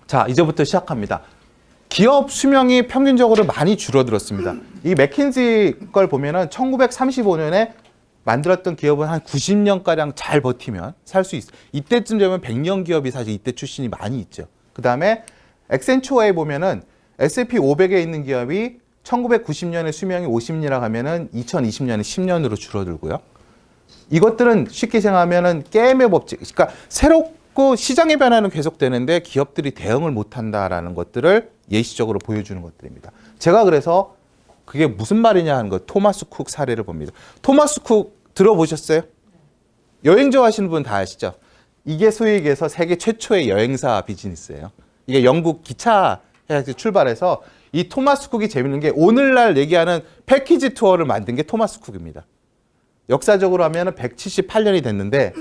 자, 이제부터 시작합니다. 기업 수명이 평균적으로 많이 줄어들었습니다. 이 맥킨지 걸 보면은 1935년에 만들었던 기업은 한 90년가량 잘 버티면 살 수 있어요. 이때쯤 되면 100년 기업이 사실 이때 출신이 많이 있죠. 그 다음에 액센추어에 보면은 S&P 500에 있는 기업이 1990년에 수명이 50년이라고 하면은 2020년에 10년으로 줄어들고요. 이것들은 쉽게 생각하면은 게임의 법칙, 그러니까 새롭고 시장의 변화는 계속되는데 기업들이 대응을 못한다라는 것들을 예시적으로 보여주는 것들입니다. 제가 그래서 그게 무슨 말이냐 하는 거 토마스 쿡 사례를 봅니다. 토마스 쿡 들어보셨어요? 여행 좋아하시는 분 다 아시죠? 이게 소위 얘기해서 세계 최초의 여행사 비즈니스예요. 이게 영국 기차 출발해서 이 토마스 쿡이 재밌는 게 오늘날 얘기하는 패키지 투어를 만든 게 토마스 쿡입니다. 역사적으로 하면 178년이 됐는데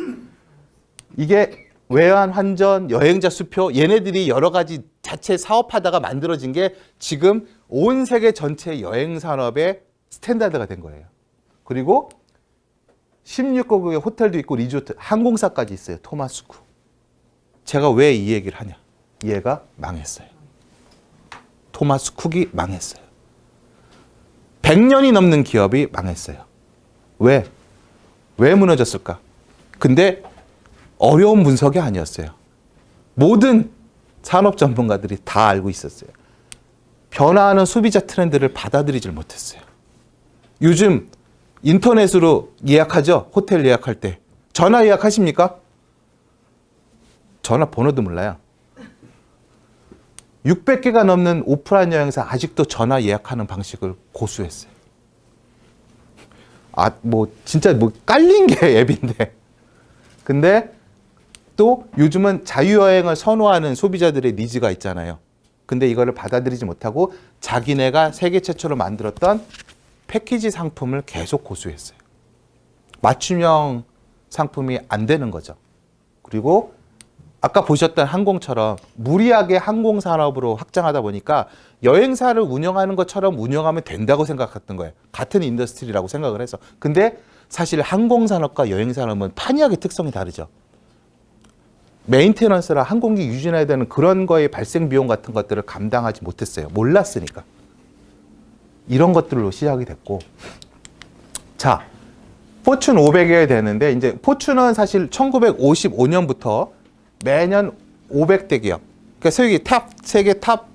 이게 외환 환전, 여행자 수표 얘네들이 여러 가지 자체 사업하다가 만들어진 게 지금 온 세계 전체 여행 산업의 스탠다드가 된 거예요. 그리고 16개국의 호텔도 있고 리조트, 항공사까지 있어요. 토마스 쿡. 제가 왜 이 얘기를 하냐? 얘가 망했어요. 토마스 쿡이 망했어요. 100년이 넘는 기업이 망했어요. 왜? 왜 무너졌을까? 근데 어려운 분석이 아니었어요. 모든 산업 전문가들이 다 알고 있었어요. 변화하는 소비자 트렌드를 받아들이질 못했어요. 요즘 인터넷으로 예약하죠? 호텔 예약할 때. 전화 예약하십니까? 전화번호도 몰라요. 600개가 넘는 오프라인 여행사 아직도 전화 예약하는 방식을 고수했어요. 진짜 깔린 게 앱인데. 근데 또 요즘은 자유여행을 선호하는 소비자들의 니즈가 있잖아요. 근데 이거를 받아들이지 못하고 자기네가 세계 최초로 만들었던 패키지 상품을 계속 고수했어요. 맞춤형 상품이 안 되는 거죠. 그리고 아까 보셨던 항공처럼 무리하게 항공산업으로 확장하다 보니까 여행사를 운영하는 것처럼 운영하면 된다고 생각했던 거예요. 같은 인더스트리라고 생각을 해서. 근데 사실 항공산업과 여행산업은 판이하게 특성이 다르죠. 메인테넌스라 항공기 유지해야 되는 그런 거의 발생 비용 같은 것들을 감당하지 못했어요. 몰랐으니까. 이런 것들로 시작이 됐고. 자, 포춘 500에 되는데 이제 포춘은 사실 1955년부터 매년 500대 기업, 그러니까 세계 탑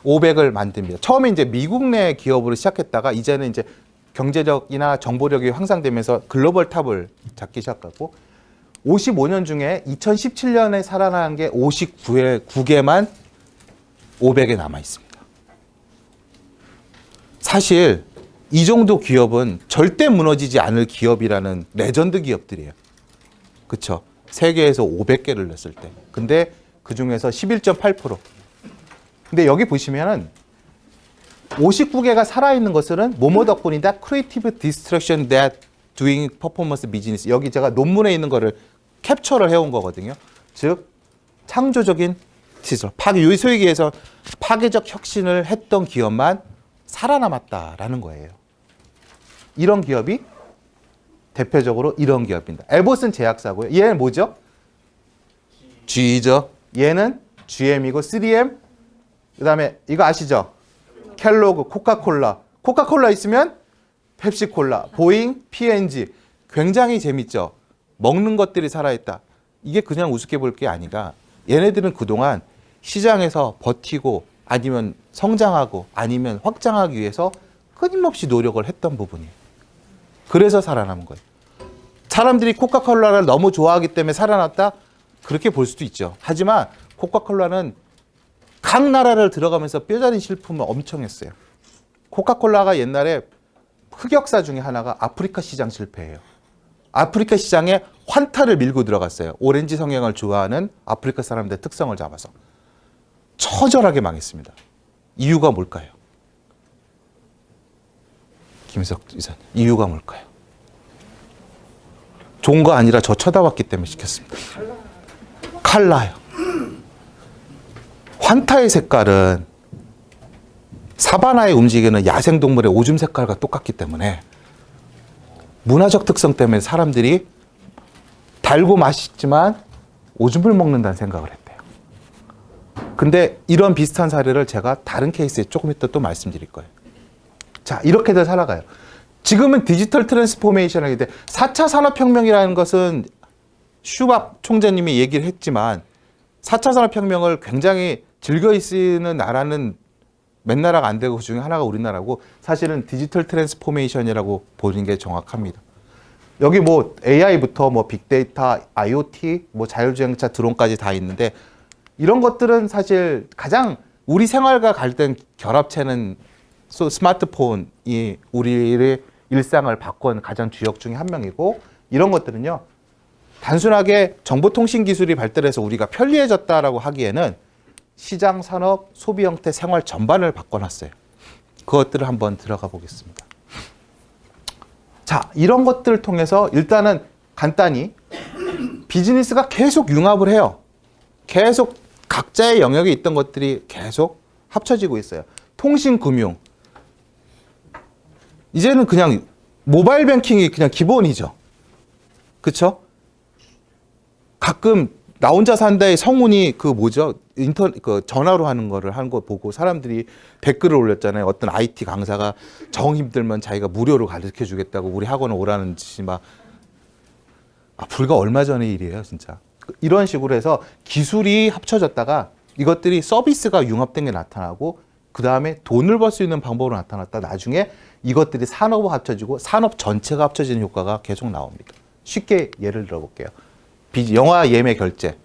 500을 만듭니다. 처음에 이제 미국 내 기업으로 시작했다가 이제는 이제 경제력이나 정보력이 향상되면서 글로벌 탑을 잡기 시작하고 55년 중에 2017년에 살아난 게 59개만 500에 남아 있습니다. 사실 이 정도 기업은 절대 무너지지 않을 기업이라는 레전드 기업들이에요. 그렇죠? 세계에서 500개를 냈을 때. 근데 그 중에서 11.8%. 근데 여기 보시면은 59개가 살아있는 것은 뭐뭐 덕분이다? Creative Destruction that doing performance business. 여기 제가 논문에 있는 거를 캡처를 해온 거거든요. 즉 창조적인 시설, 소위 얘기해서 파괴적 혁신을 했던 기업만 살아남았다라는 거예요. 이런 기업이 대표적으로 이런 기업입니다. 에봇은 제약사고요. 얘는 뭐죠? G죠. 얘는 GM이고 3M. 그다음에 이거 아시죠? 켈로그, 코카콜라. 코카콜라 있으면 펩시콜라, 보잉, P&G. 굉장히 재밌죠. 먹는 것들이 살아있다. 이게 그냥 우습게 볼 게 아니라 얘네들은 그동안 시장에서 버티고 아니면 성장하고 아니면 확장하기 위해서 끊임없이 노력을 했던 부분이에요. 그래서 살아남은 거예요. 사람들이 코카콜라를 너무 좋아하기 때문에 살아났다? 그렇게 볼 수도 있죠. 하지만 코카콜라는 각 나라를 들어가면서 뼈저린 실품을 엄청 했어요. 코카콜라가 옛날에 흑역사 중에 하나가 아프리카 시장 실패예요. 아프리카 시장에 환타를 밀고 들어갔어요. 오렌지 성향을 좋아하는 아프리카 사람들의 특성을 잡아서. 처절하게 망했습니다. 이유가 뭘까요? 김석 이사님, 이유가 뭘까요? 좋은 거 아니라 저 쳐다봤기 때문에 시켰습니다. 칼라요. 환타의 색깔은 사바나에 움직이는 야생동물의 오줌 색깔과 똑같기 때문에 문화적 특성 때문에 사람들이 달고 맛있지만 오줌을 먹는다는 생각을 했대요. 근데 이런 비슷한 사례를 제가 다른 케이스에 조금 이따 또 말씀드릴 거예요. 자, 이렇게들 살아가요. 지금은 디지털 트랜스포메이션을 하게 돼. 4차 산업혁명이라는 것은 슈밥 총재님이 얘기를 했지만 4차 산업혁명을 굉장히 즐겨 쓰는 나라는 몇 나라가 안 되고 그중에 하나가 우리나라고 사실은 디지털 트랜스포메이션이라고 보는 게 정확합니다. 여기 뭐 AI부터 뭐 빅데이터, IoT, 뭐 자율주행차, 드론까지 다 있는데 이런 것들은 사실 가장 우리 생활과 갈등 결합체는 스마트폰이 우리의 일상을 바꾼 가장 주역 중에 한 명이고 이런 것들은요. 단순하게 정보통신 기술이 발달해서 우리가 편리해졌다라고 하기에는 시장, 산업, 소비 형태, 생활 전반을 바꿔놨어요. 그것들을 한번 들어가 보겠습니다. 자, 이런 것들을 통해서 일단은 간단히 비즈니스가 계속 융합을 해요. 계속 각자의 영역에 있던 것들이 계속 합쳐지고 있어요. 통신, 금융. 이제는 그냥 모바일 뱅킹이 그냥 기본이죠. 그쵸? 가끔 나 혼자 산다의 성훈이 그 뭐죠? 전화로 하는 거를 한 거 보고 사람들이 댓글을 올렸잖아요. 어떤 IT 강사가 정 힘들면 자기가 무료로 가르쳐 주겠다고 우리 학원에 오라는 짓이 막 불과 얼마 전의 일이에요, 진짜. 이런 식으로 해서 기술이 합쳐졌다가 이것들이 서비스가 융합된 게 나타나고 그 다음에 돈을 벌 수 있는 방법으로 나타났다. 나중에 이것들이 산업과 합쳐지고 산업 전체가 합쳐지는 효과가 계속 나옵니다. 쉽게 예를 들어볼게요. 영화 예매 결제.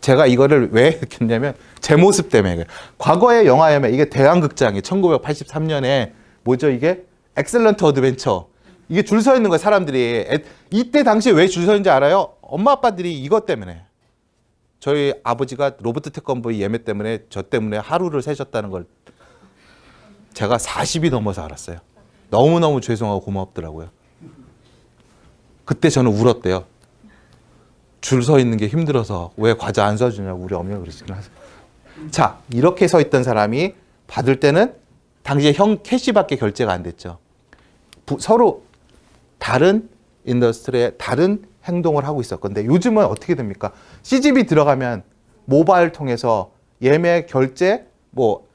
제가 이거를 왜 했냐면 제 모습 때문에. 과거의 영화 예매, 이게 대한극장이 1983년에 뭐죠 이게? 엑셀런트 어드벤처. 이게 줄 서 있는 거예요, 사람들이. 이때 당시에 왜 줄 서 있는지 알아요? 엄마 아빠들이 이것 때문에. 저희 아버지가 로버트 태권브이 예매 때문에 저 때문에 하루를 새셨다는 걸 제가 40이 넘어서 알았어요. 너무너무 죄송하고 고맙더라고요. 그때 저는 울었대요. 줄 서 있는 게 힘들어서 왜 과자 안 사주냐고 우리 어머니가 그러시긴 하세요. 자, 이렇게 서 있던 사람이 받을 때는 당시에 캐시밖에 결제가 안 됐죠. 서로 다른 인더스트리에 다른 행동을 하고 있었건데 요즘은 어떻게 됩니까? CGV 들어가면 모바일 통해서 예매, 결제, 뭐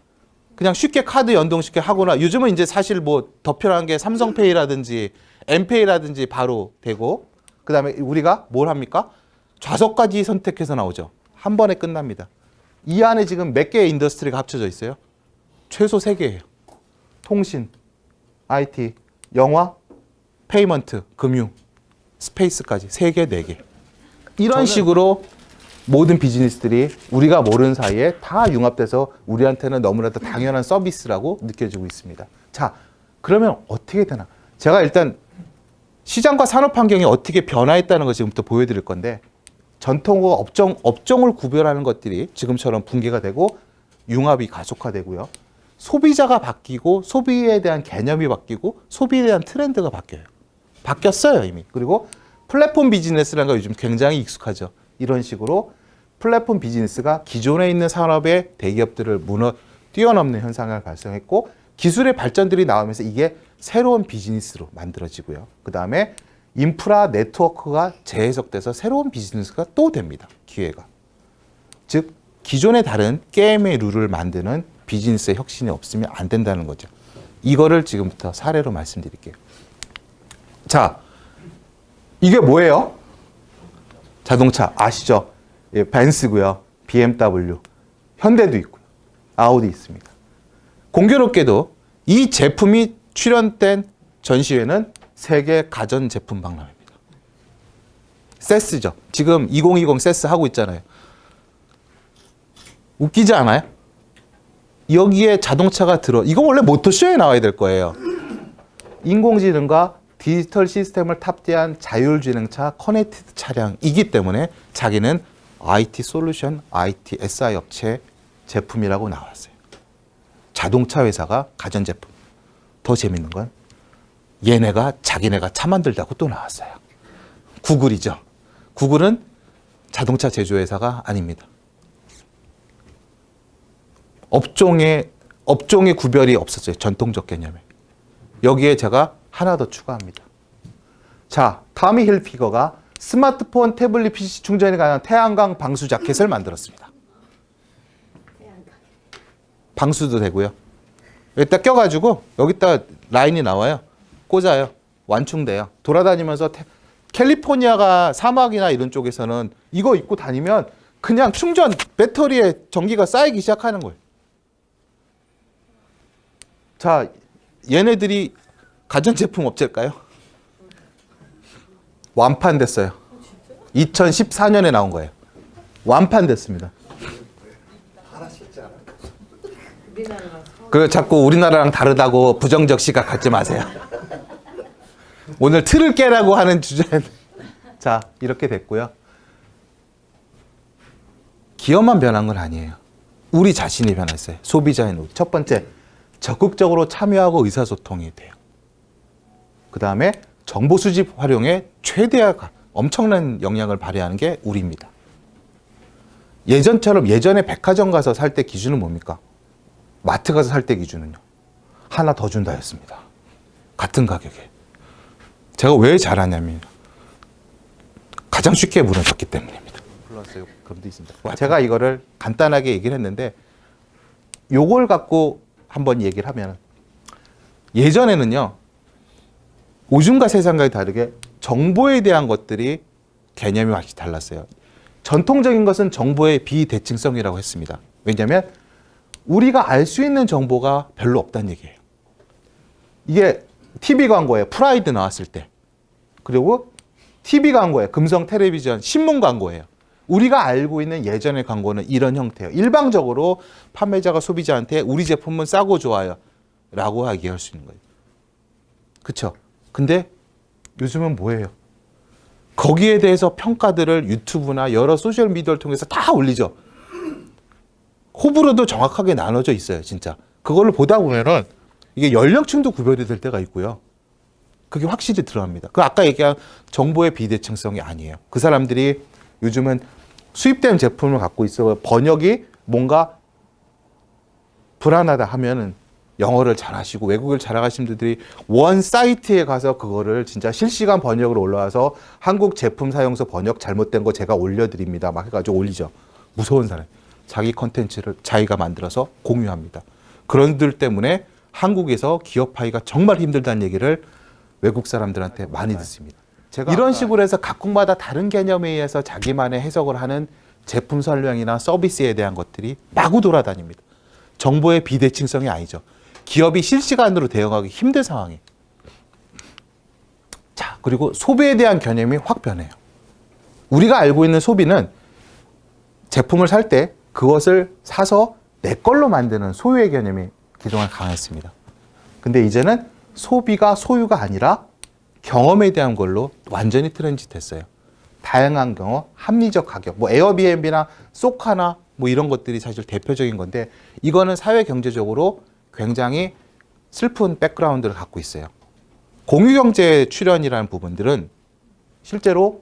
그냥 쉽게 카드 연동 쉽게 하거나 요즘은 이제 사실 뭐 더 편한 게 삼성페이라든지 엠페이라든지 바로 되고 그 다음에 우리가 뭘 합니까? 좌석까지 선택해서 나오죠. 한 번에 끝납니다. 이 안에 지금 몇 개의 인더스트리가 합쳐져 있어요? 최소 3개예요. 통신, IT, 영화, 페이먼트, 금융, 스페이스까지 3개, 4개. 이런 식으로 모든 비즈니스들이 우리가 모르는 사이에 다 융합돼서 우리한테는 너무나도 당연한 서비스라고 느껴지고 있습니다. 자, 그러면 어떻게 되나? 제가 일단 시장과 산업 환경이 어떻게 변화했다는 걸 지금부터 보여드릴 건데 전통과 업종을 구별하는 것들이 지금처럼 붕괴가 되고 융합이 가속화되고요. 소비자가 바뀌고 소비에 대한 개념이 바뀌고 소비에 대한 트렌드가 바뀌어요. 바뀌었어요, 이미. 그리고 플랫폼 비즈니스라는 거 요즘 굉장히 익숙하죠. 이런 식으로 플랫폼 비즈니스가 기존에 있는 산업의 대기업들을 뛰어넘는 현상을 발생했고 기술의 발전들이 나오면서 이게 새로운 비즈니스로 만들어지고요. 그 다음에 인프라 네트워크가 재해석돼서 새로운 비즈니스가 또 됩니다. 기회가. 즉 기존의 다른 게임의 룰을 만드는 비즈니스의 혁신이 없으면 안 된다는 거죠. 이거를 지금부터 사례로 말씀드릴게요. 자, 이게 뭐예요? 자동차 아시죠? 예, 벤츠고요. BMW, 현대도 있고요. 아우디 있습니다. 공교롭게도 이 제품이 출연된 전시회는 세계 가전제품 박람회입니다. 세스죠. 지금 2020 세스 하고 있잖아요. 웃기지 않아요? 여기에 자동차가 이거 원래 모터쇼에 나와야 될 거예요. 인공지능과 디지털 시스템을 탑재한 자율주행차 커넥티드 차량이기 때문에 자기는 IT 솔루션, IT SI 업체 제품이라고 나왔어요. 자동차 회사가 가전제품. 더 재밌는 건 얘네가 자기네가 차 만들다고 또 나왔어요. 구글이죠. 구글은 자동차 제조회사가 아닙니다. 업종의 구별이 없었어요. 전통적 개념에. 여기에 제가 하나 더 추가합니다. 자, 타미 힐피거가 스마트폰, 태블릿, PC 충전이 가능한 태양광 방수 자켓을 만들었습니다. 방수도 되고요. 여기다 껴가지고 여기다 라인이 나와요. 꽂아요. 완충돼요. 돌아다니면서 캘리포니아가 사막이나 이런 쪽에서는 이거 입고 다니면 그냥 충전, 배터리에 전기가 쌓이기 시작하는 거예요. 자, 얘네들이 가전제품 업체일까요? 완판됐어요. 2014년에 나온 거예요. 완판됐습니다. 그 자꾸 우리나라랑 다르다고 부정적 시각 갖지 마세요. 오늘 틀을 깨라고 하는 주제는 자, 이렇게 됐고요. 기업만 변한 건 아니에요. 우리 자신이 변했어요. 소비자인 우리. 첫 번째, 적극적으로 참여하고 의사소통이 돼요. 그 다음에 정보 수집 활용에 최대한 엄청난 영향을 발휘하는 게 우리입니다. 예전처럼 예전에 백화점 가서 살 때 기준은 뭡니까? 마트 가서 살 때 기준은요. 하나 더 준다였습니다. 같은 가격에. 제가 왜 잘하냐면 가장 쉽게 무너졌기 때문입니다. 플러스 그럼도 있습니다. 제가 이거를 간단하게 얘기를 했는데 요걸 갖고 한번 얘기를 하면 예전에는요. 요즘과 세상과 다르게 정보에 대한 것들이 개념이 확실히 달랐어요. 전통적인 것은 정보의 비대칭성이라고 했습니다. 왜냐하면 우리가 알 수 있는 정보가 별로 없다는 얘기예요. 이게 TV 광고에 프라이드 나왔을 때, 그리고 TV 광고에 금성 텔레비전 신문 광고예요. 우리가 알고 있는 예전의 광고는 이런 형태예요. 일방적으로 판매자가 소비자한테 우리 제품은 싸고 좋아요 라고 얘기할 수 있는 거예요. 그렇죠? 근데 요즘은 뭐예요? 거기에 대해서 평가들을 유튜브나 여러 소셜미디어를 통해서 다 올리죠. 호불호도 정확하게 나눠져 있어요, 진짜. 그걸로 보다 보면은 이게 연령층도 구별이 될 때가 있고요. 그게 확실히 드러납니다. 그 아까 얘기한 정보의 비대칭성이 아니에요. 그 사람들이 요즘은 수입된 제품을 갖고 있어 번역이 뭔가 불안하다 하면은 영어를 잘하시고 외국어를 잘하시는 분들이 원 사이트에 가서 그거를 진짜 실시간 번역으로 올라와서 한국 제품 사용서 번역 잘못된 거 제가 올려드립니다. 막 해가지고 올리죠. 무서운 사람. 자기 컨텐츠를 자기가 만들어서 공유합니다. 그런 들 때문에 한국에서 기업하기가 정말 힘들다는 얘기를 외국 사람들한테 많이 듣습니다. 제가 이런 식으로 해서 각국마다 다른 개념에 의해서 자기만의 해석을 하는 제품 설명이나 서비스에 대한 것들이 마구 돌아다닙니다. 정보의 비대칭성이 아니죠. 기업이 실시간으로 대응하기 힘든 상황이에요. 자, 그리고 소비에 대한 개념이 확 변해요. 우리가 알고 있는 소비는 제품을 살 때 그것을 사서 내 걸로 만드는 소유의 개념이 그동안 강했습니다. 근데 이제는 소비가 소유가 아니라 경험에 대한 걸로 완전히 트렌드 됐어요. 다양한 경험, 합리적 가격, 뭐 에어비앤비나 소카나 뭐 이런 것들이 사실 대표적인 건데 이거는 사회 경제적으로 굉장히 슬픈 백그라운드를 갖고 있어요. 공유경제 출현이라는 부분들은 실제로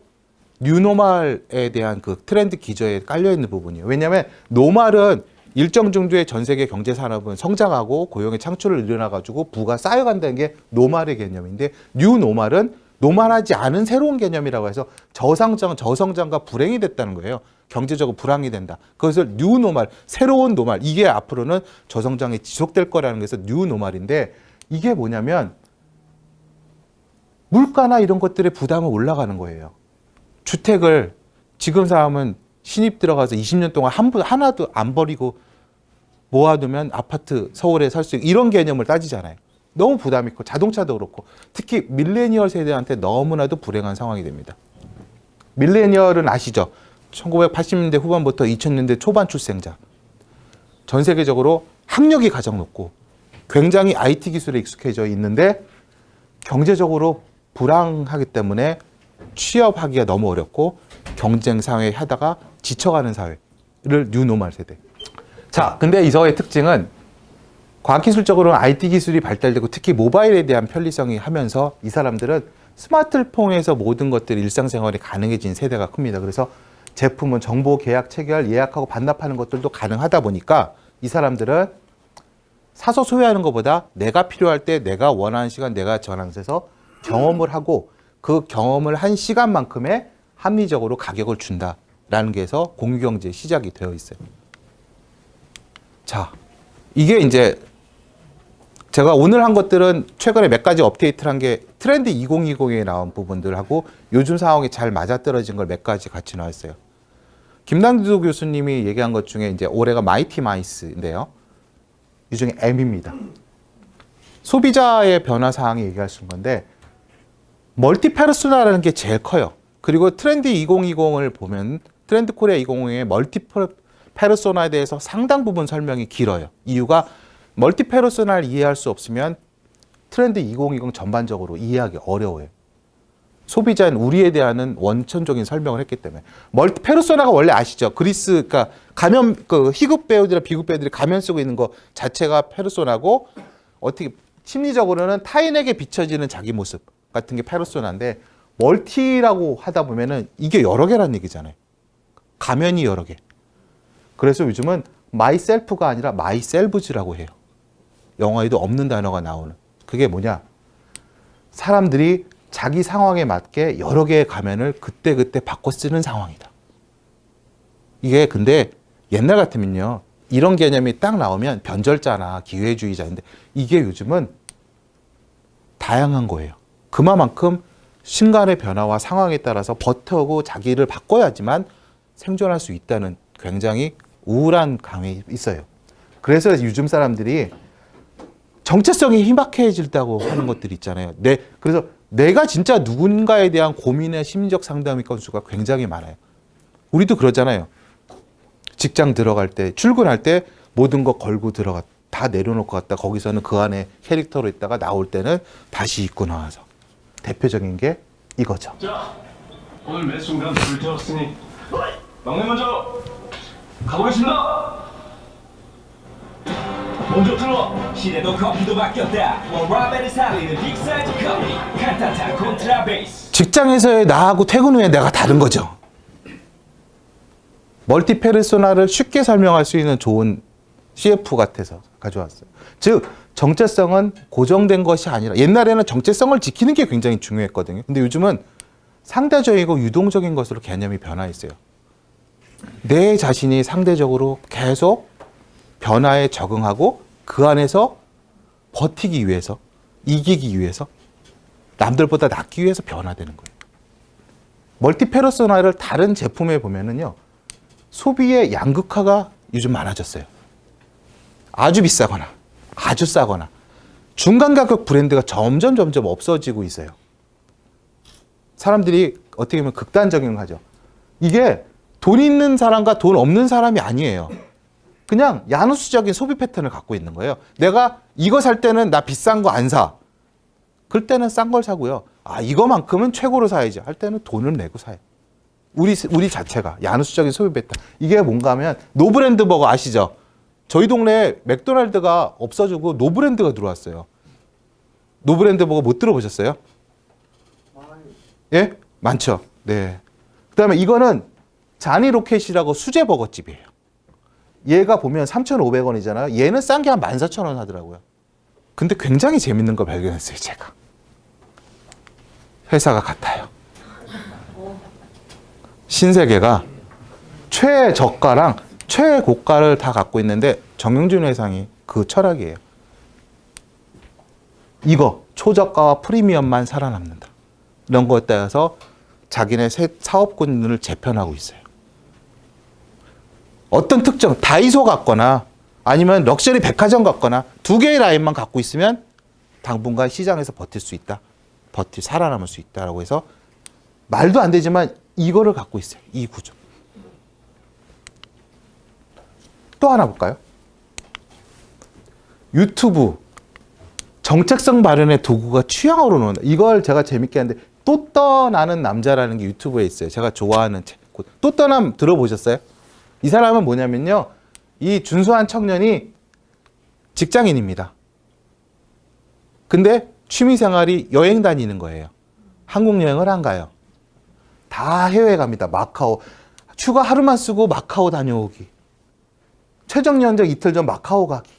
뉴노멀에 대한 그 트렌드 기저에 깔려 있는 부분이에요. 왜냐하면 노멀은 일정 정도의 전 세계 경제 산업은 성장하고 고용의 창출을 일어나가지고 부가 쌓여간다는 게 노멀의 개념인데 뉴노멀은 노멀하지 않은 새로운 개념이라고 해서 저성장과 불행이 됐다는 거예요. 경제적으로 불황이 된다. 그것을 뉴노멀, 새로운 노멀, 이게 앞으로는 저성장이 지속될 거라는 것에서 뉴노멀인데 이게 뭐냐면 물가나 이런 것들의 부담은 올라가는 거예요. 주택을 지금 사람은 신입 들어가서 20년 동안 하나도 안 버리고 모아두면 아파트 서울에 살 수 있고 이런 개념을 따지잖아요. 너무 부담이 있고 자동차도 그렇고 특히 밀레니얼 세대한테 너무나도 불행한 상황이 됩니다. 밀레니얼은 아시죠? 1980년대 후반부터 2000년대 초반 출생자. 전 세계적으로 학력이 가장 높고 굉장히 IT 기술에 익숙해져 있는데 경제적으로 불황하기 때문에 취업하기가 너무 어렵고 경쟁 사회 하다가 지쳐가는 사회를 뉴노멀 세대. 자, 근데 이서의 특징은 과학기술적으로는 IT 기술이 발달되고 특히 모바일에 대한 편리성이 하면서 이 사람들은 스마트폰에서 모든 것들이 일상생활이 가능해진 세대가 큽니다. 그래서 제품은 정보 계약 체결, 예약하고 반납하는 것들도 가능하다 보니까 이 사람들은 사서 소유하는 것보다 내가 필요할 때 내가 원하는 시간 내가 전환해서 경험을 하고 그 경험을 한 시간만큼의 합리적으로 가격을 준다라는 게 해서 공유경제의 시작이 되어 있어요. 자, 이게 이제 제가 오늘 한 것들은 최근에 몇 가지 업데이트를 한 게 트렌드 2020에 나온 부분들하고 요즘 상황이 잘 맞아떨어진 걸 몇 가지 같이 나왔어요. 김남두 교수님이 얘기한 것 중에 이제 올해가 마이티 마이스인데요. 이 중에 M입니다. 소비자의 변화 사항이 얘기할 수 있는 건데 멀티 페르소나라는 게 제일 커요. 그리고 트렌드 2020을 보면 트렌드 코리아 2020의 멀티 페르소나에 대해서 상당 부분 설명이 길어요. 이유가 멀티 페르소나를 이해할 수 없으면 트렌드 2020 전반적으로 이해하기 어려워요. 소비자인 우리에 대한 원천적인 설명을 했기 때문에. 멀티 페르소나가 원래 아시죠? 그리스, 그러니까 가면, 희극 배우들이나 비극 배우들이 가면 쓰고 있는 거 자체가 페르소나고 어떻게 심리적으로는 타인에게 비춰지는 자기 모습 같은 게 페르소나인데 멀티라고 하다 보면은 이게 여러 개라는 얘기잖아요. 가면이 여러 개. 그래서 요즘은 마이셀프가 아니라 마이셀브즈라고 해요. 영어에도 없는 단어가 나오는. 그게 뭐냐? 사람들이 자기 상황에 맞게 여러 개의 가면을 그때그때 바꿔 쓰는 상황이다. 이게 근데 옛날 같으면요. 이런 개념이 딱 나오면 변절자나 기회주의자인데 이게 요즘은 다양한 거예요. 그만큼 순간의 변화와 상황에 따라서 버텨고 자기를 바꿔야지만 생존할 수 있다는 굉장히 우울한 감이 있어요. 그래서 요즘 사람들이 정체성이 희박해질다고 하는 것들이 있잖아요. 그래서 내가 진짜 누군가에 대한 고민의 심리적 상담의 건수가 굉장히 많아요. 우리도 그러잖아요. 직장 들어갈 때, 출근할 때 모든 거 걸고 다 내려놓고 갔다 거기서는 그 안에 캐릭터로 있다가 나올 때는 다시 입고 나와서. 대표적인 게 이거죠. 자, 오늘 매 순간 불태웠으니 막내 먼저 가보겠습니다. 먼저 들어와. 시대도 커피도 바뀌었다. 원라벨을 살리는 빅사이즈 커피. 칸타타 콘트라베이스. 직장에서의 나하고 퇴근 후에 내가 다른 거죠. 멀티 페르소나를 쉽게 설명할 수 있는 좋은 CF 같아서 가져왔어요. 즉 정체성은 고정된 것이 아니라 옛날에는 정체성을 지키는 게 굉장히 중요했거든요. 근데 요즘은 상대적이고 유동적인 것으로 개념이 변화했어요. 내 자신이 상대적으로 계속 변화에 적응하고 그 안에서 버티기 위해서, 이기기 위해서, 남들보다 낫기 위해서 변화되는 거예요. 멀티 페르소나를 다른 제품에 보면은요, 소비의 양극화가 요즘 많아졌어요. 아주 비싸거나, 아주 싸거나, 중간 가격 브랜드가 점점 없어지고 있어요. 사람들이 어떻게 보면 극단적인 거 하죠. 이게 돈 있는 사람과 돈 없는 사람이 아니에요. 그냥 야누스적인 소비 패턴을 갖고 있는 거예요. 내가 이거 살 때는 나 비싼 거 안 사. 그럴 때는 싼 걸 사고요. 아, 이거만큼은 최고로 사야지. 할 때는 돈을 내고 사요. 우리 자체가 야누스적인 소비 패턴. 이게 뭔가 하면 노브랜드 버거 아시죠? 저희 동네에 맥도날드가 없어지고 노브랜드가 들어왔어요. 노브랜드 버거 못 들어보셨어요? 예? 많죠. 네. 그 다음에 이거는 자니 로켓이라고 수제 버거집이에요. 얘가 보면 3,500원이잖아요. 얘는 싼 게 한 14,000원 하더라고요. 근데 굉장히 재밌는 거 발견했어요, 제가. 회사가 같아요. 신세계가 최저가랑 최고가를 다 갖고 있는데 정영준 회장이 그 철학이에요. 이거 초저가와 프리미엄만 살아남는다. 이런 거에 따라서 자기네 사업군을 재편하고 있어요. 어떤 특정 다이소 같거나 아니면 럭셔리 백화점 같거나 두 개의 라인만 갖고 있으면 당분간 시장에서 버틸 수 있다. 살아남을 수 있다라고 해서 말도 안 되지만 이거를 갖고 있어요. 이 구조. 또 하나 볼까요? 유튜브 정체성 발현의 도구가 취향으로 논다. 이걸 제가 재밌게 하는데 또 떠나는 남자라는 게 유튜브에 있어요. 제가 좋아하는 책. 또 떠남 들어보셨어요? 이 사람은 뭐냐면요. 이 준수한 청년이 직장인입니다. 근데 취미생활이 여행 다니는 거예요. 한국 여행을 안 가요. 다 해외 갑니다. 마카오. 휴가 하루만 쓰고 마카오 다녀오기. 최종 연적 이틀 전 마카오 가기.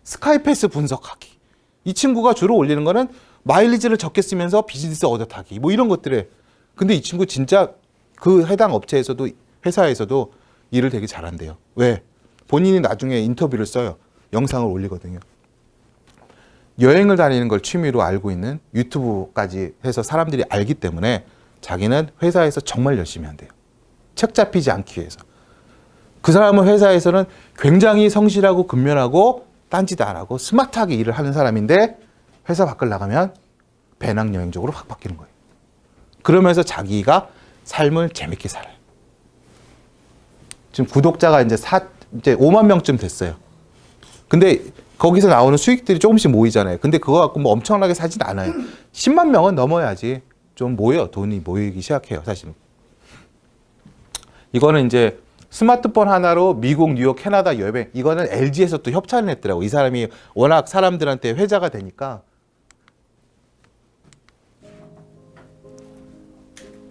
스카이패스 분석하기. 이 친구가 주로 올리는 거는 마일리지를 적게 쓰면서 비즈니스 얻어 타기. 뭐 이런 것들에. 근데 이 친구 진짜 그 해당 업체에서도 회사에서도 일을 되게 잘한대요. 왜? 본인이 나중에 인터뷰를 써요. 영상을 올리거든요. 여행을 다니는 걸 취미로 알고 있는 유튜브까지 해서 사람들이 알기 때문에 자기는 회사에서 정말 열심히 한대요. 책 잡히지 않기 위해서. 그 사람은 회사에서는 굉장히 성실하고 근면하고 딴짓 안 하고 스마트하게 일을 하는 사람인데 회사 밖을 나가면 배낭여행적으로 확 바뀌는 거예요. 그러면서 자기가 삶을 재밌게 살아요. 지금 구독자가 이제 5만 명쯤 됐어요. 근데 거기서 나오는 수익들이 조금씩 모이잖아요. 근데 그거 갖고 뭐 엄청나게 사진 않아요. 10만 명은 넘어야지 좀 모여. 돈이 모이기 시작해요, 사실은. 이거는 이제 스마트폰 하나로 미국, 뉴욕, 캐나다 여행. 이거는 LG에서 또 협찬을 했더라고. 이 사람이 워낙 사람들한테 회자가 되니까.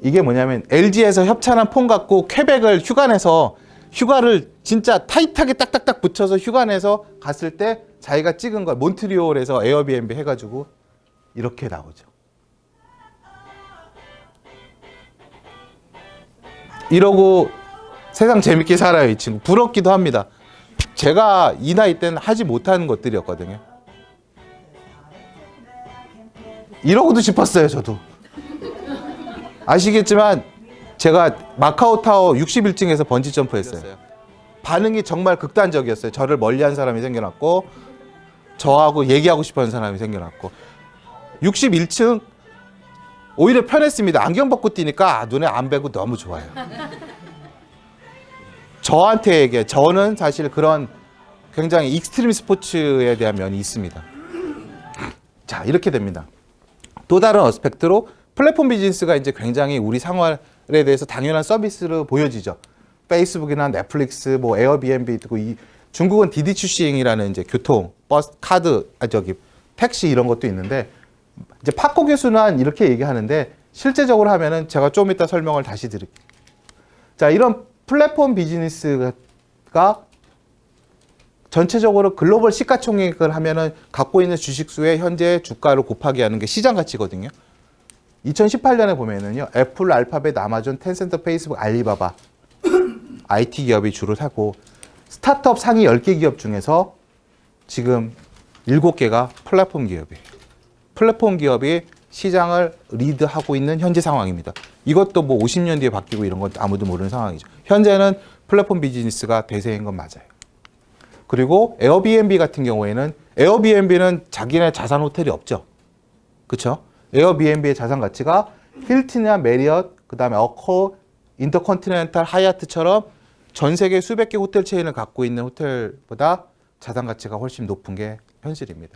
이게 뭐냐면 LG에서 협찬한 폰 갖고 퀘벡을 휴가 내서 휴가를 진짜 타이트하게 딱딱딱 붙여서 휴가 내서 갔을 때 자기가 찍은 걸 몬트리올에서 에어비앤비 해가지고 이렇게 나오죠. 이러고 세상 재밌게 살아요, 이 친구. 부럽기도 합니다. 제가 이 나이 때는 하지 못하는 것들이었거든요. 이러고도 싶었어요, 저도. 아시겠지만 제가 마카오 타워 61층에서 번지 점프 했어요. 반응이 정말 극단적이었어요. 저를 멀리한 사람이 생겨났고 저하고 얘기하고 싶어하는 사람이 생겨났고 61층 오히려 편했습니다. 안경 벗고 뛰니까 눈에 안 배고 너무 좋아요. 저한테 얘기해. 저는 사실 그런 굉장히 익스트림 스포츠에 대한 면이 있습니다. 자, 이렇게 됩니다. 또 다른 어스펙트로 플랫폼 비즈니스가 이제 굉장히 우리 생활에 대해서 당연한 서비스로 보여지죠. 페이스북이나 넷플릭스, 뭐 에어비앤비 있고 이 중국은 디디추싱이라는 이제 교통, 버스, 카드, 택시 이런 것도 있는데 이제 팍고 교수는 이렇게 얘기하는데 실제적으로 하면은 제가 좀 이따 설명을 다시 드릴게요. 자, 이런 플랫폼 비즈니스가 전체적으로 글로벌 시가총액을 하면은 갖고 있는 주식수의 현재 주가를 곱하기 하는 게 시장 가치거든요. 2018년에 보면은요, 애플, 알파벳, 아마존, 텐센트, 페이스북, 알리바바, IT 기업이 주로 사고, 스타트업 상위 10개 기업 중에서 지금 7개가 플랫폼 기업이에요. 플랫폼 기업이 시장을 리드하고 있는 현재 상황입니다. 이것도 뭐 50년 뒤에 바뀌고 이런 건 아무도 모르는 상황이죠. 현재는 플랫폼 비즈니스가 대세인 건 맞아요. 그리고 에어비앤비 같은 경우에는 에어비앤비는 자기네 자산 호텔이 없죠. 그렇죠? 에어비앤비의 자산 가치가 힐튼이나 메리엇, 그다음에 어코, 인터컨티넨탈, 하얏트처럼 전 세계 수백 개 호텔 체인을 갖고 있는 호텔보다 자산 가치가 훨씬 높은 게 현실입니다.